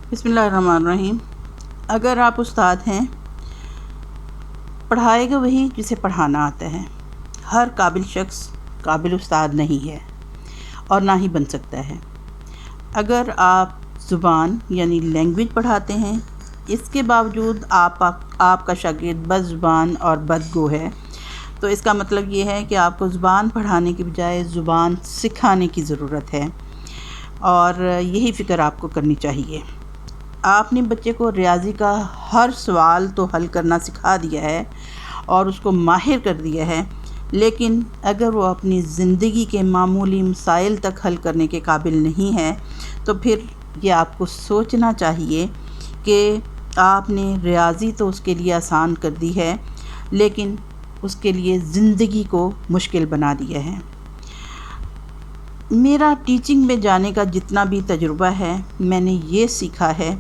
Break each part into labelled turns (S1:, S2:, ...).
S1: बिस्मिल्लाहिर्रहमानिर्रहीम। अगर आप उस्ताद हैं, पढ़ाएगा वही जिसे पढ़ाना आता है। हर काबिल शख्स काबिल उस्ताद नहीं है और ना ही बन सकता है। अगर आप ज़ुबान यानी लैंग्वेज पढ़ाते हैं, इसके बावजूद आपका शागिर्द बदज़ुबान और बदगो है, तो इसका मतलब ये है कि आपको ज़ुबान पढ़ाने की बजाय ज़ुबान सिखाने की ज़रूरत है, और यही फ़िक्र आपको करनी चाहिए। आपने बच्चे को रियाज़ी का हर सवाल तो हल करना सिखा दिया है और उसको माहिर कर दिया है, लेकिन अगर वो अपनी ज़िंदगी के मामूली मसाइल तक हल करने के काबिल नहीं है, तो फिर ये आपको सोचना चाहिए कि आपने रियाज़ी तो उसके लिए आसान कर दी है, लेकिन उसके लिए ज़िंदगी को मुश्किल बना दिया है। मेरा टीचिंग में जाने का जितना भी तजुर्बा है, मैंने ये सीखा है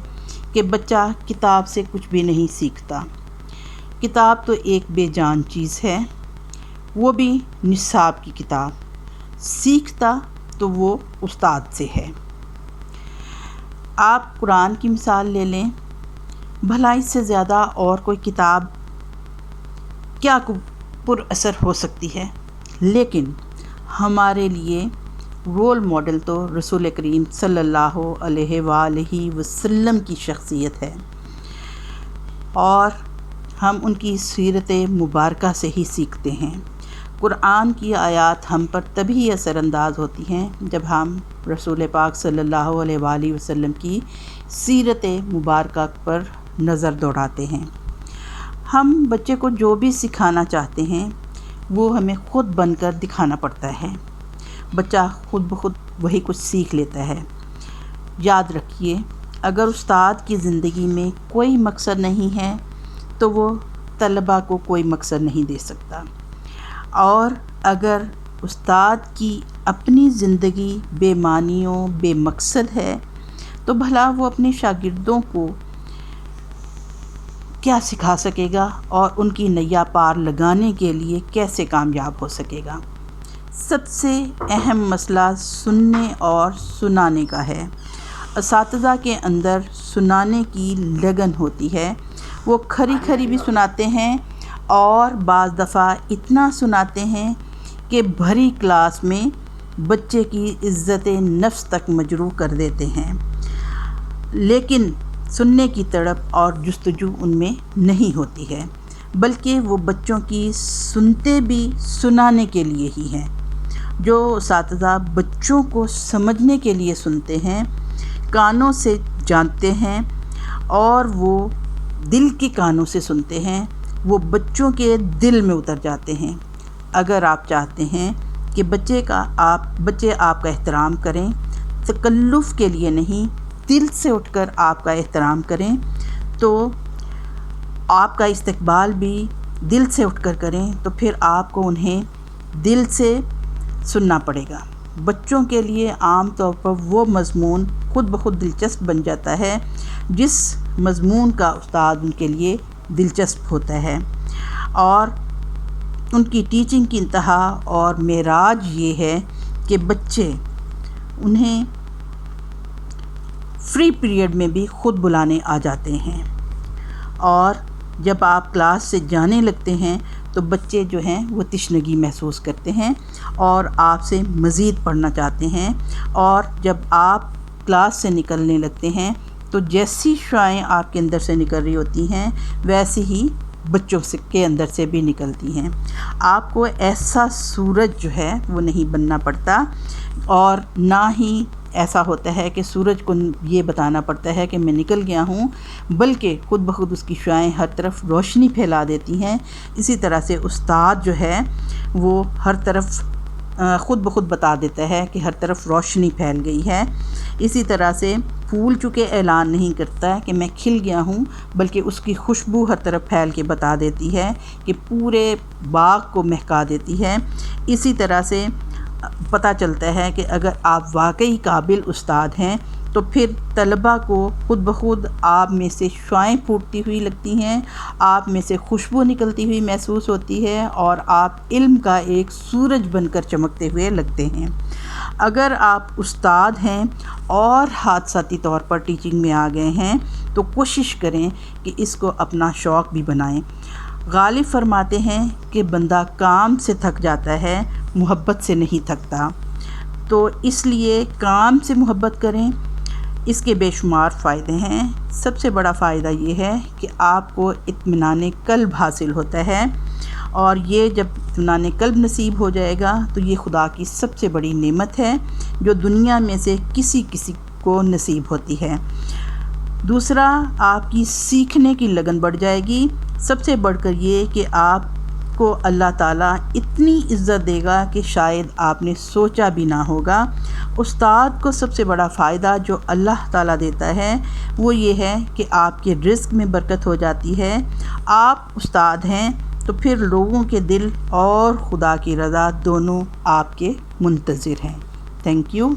S1: कि बच्चा किताब से कुछ भी नहीं सीखता। किताब तो एक बेजान चीज़ है, वो भी निसाब की किताब। सीखता तो वो उस्ताद से है। आप कुरान की मिसाल ले लें, भला इससे ज़्यादा और कोई किताब क्या पुर असर हो सकती है। लेकिन हमारे लिए रोल मॉडल तो रसूल करीम सल्लल्लाहु अलैहि वसल्लम की शख्सियत है, और हम उनकी सीरत मुबारका से ही सीखते हैं। कुरान की आयत हम पर तभी असरअंदाज होती हैं जब हम रसूल पाक सल्लल्लाहु अलैहि वसल्लम की सीरत मुबारका पर नज़र दौड़ाते हैं। हम बच्चे को जो भी सिखाना चाहते हैं वो हमें ख़ुद बनकर दिखाना पड़ता है। बच्चा खुद ब खुद वही कुछ सीख लेता है। याद रखिए, अगर उस्ताद की ज़िंदगी में कोई मकसद नहीं है तो वो तलबा को कोई मकसद नहीं दे सकता, और अगर उस्ताद की अपनी ज़िंदगी बेमानियों बेमकसद है तो भला वो अपने शागिर्दों को क्या सिखा सकेगा और उनकी नैया पार लगाने के लिए कैसे कामयाब हो सकेगा। सबसे अहम मसला सुनने और सुनाने का है। असातिज़ा के अंदर सुनाने की लगन होती है, वो खरी खरी भी सुनाते हैं और बाज़ दफ़ा इतना सुनाते हैं कि भरी क्लास में बच्चे की इज़्ज़त नफ्स तक मजरूह कर देते हैं, लेकिन सुनने की तड़प और जुस्तजू उनमें नहीं होती है, बल्कि वो बच्चों की सुनते भी सुनाने के लिए ही हैं। जो असातिज़ा बच्चों को समझने के लिए सुनते हैं, कानों से जानते हैं और वो दिल के कानों से सुनते हैं, वो बच्चों के दिल में उतर जाते हैं। अगर आप चाहते हैं कि बच्चे आपका एहतराम करें, तकल्लुफ़ के लिए नहीं, दिल से उठकर आपका एहतराम करें, तो आपका इस्तकबाल भी दिल से उठकर करें, तो फिर आपको उन्हें दिल से सुनना पड़ेगा। बच्चों के लिए आम तौर पर वो मज़मून खुद ब खुद दिलचस्प बन जाता है जिस मज़मून का उस्ताद उनके लिए दिलचस्प होता है, और उनकी टीचिंग की इंतहा और मेराज ये है कि बच्चे उन्हें फ्री पीरियड में भी ख़ुद बुलाने आ जाते हैं, और जब आप क्लास से जाने लगते हैं तो बच्चे जो हैं वो तशनगी महसूस करते हैं और आपसे मज़ीद पढ़ना चाहते हैं, और जब आप क्लास से निकलने लगते हैं तो जैसी शुआएं आपके अंदर से निकल रही होती हैं वैसे ही बच्चों के अंदर से भी निकलती हैं। आपको ऐसा सूरज जो है वो नहीं बनना पड़ता, और ना ही ऐसा होता है कि सूरज को ये बताना पड़ता है कि मैं निकल गया हूँ, बल्कि ख़ुद ब खुद उसकी शुआएं हर तरफ रोशनी फैला देती हैं। इसी तरह से उस्ताद जो है वो हर तरफ ख़ुद ब खुद बता देता है कि हर तरफ रोशनी फैल गई है। इसी तरह से फूल चूँकि ऐलान नहीं करता है कि मैं खिल गया हूँ, बल्कि उसकी खुशबू हर तरफ फैल के बता देती है कि पूरे बाग को महका देती है। इसी तरह से पता चलता है कि अगर आप वाकई काबिल उस्ताद हैं تو پھر طلبہ کو خود بخود آپ میں سے شعائیں پھوٹتی ہوئی لگتی ہیں، آپ میں سے خوشبو نکلتی ہوئی محسوس ہوتی ہے، اور آپ علم کا ایک سورج بن کر چمکتے ہوئے لگتے ہیں۔ اگر آپ استاد ہیں اور حادثاتی طور پر ٹیچنگ میں آ گئے ہیں تو کوشش کریں کہ اس کو اپنا شوق بھی بنائیں۔ غالب فرماتے ہیں کہ بندہ کام سے تھک جاتا ہے، محبت سے نہیں تھکتا۔ تو اس لیے کام سے محبت کریں، اس کے بے شمار فائدے ہیں۔ سب سے بڑا فائدہ یہ ہے کہ آپ کو اطمینان قلب حاصل ہوتا ہے، اور یہ جب اطمینان قلب نصیب ہو جائے گا تو یہ خدا کی سب سے بڑی نعمت ہے جو دنیا میں سے کسی کو نصیب ہوتی ہے۔ دوسرا، آپ کی سیکھنے کی لگن بڑھ جائے گی۔ سب سے بڑھ کر یہ کہ آپ کو اللہ تعالیٰ اتنی عزت دے گا کہ شاید آپ نے سوچا بھی نہ ہوگا۔ استاد کو سب سے بڑا فائدہ جو اللہ تعالیٰ دیتا ہے وہ یہ ہے کہ آپ کے رزق میں برکت ہو جاتی ہے۔ آپ استاد ہیں تو پھر لوگوں کے دل اور خدا کی رضا دونوں آپ کے منتظر ہیں۔ Thank you.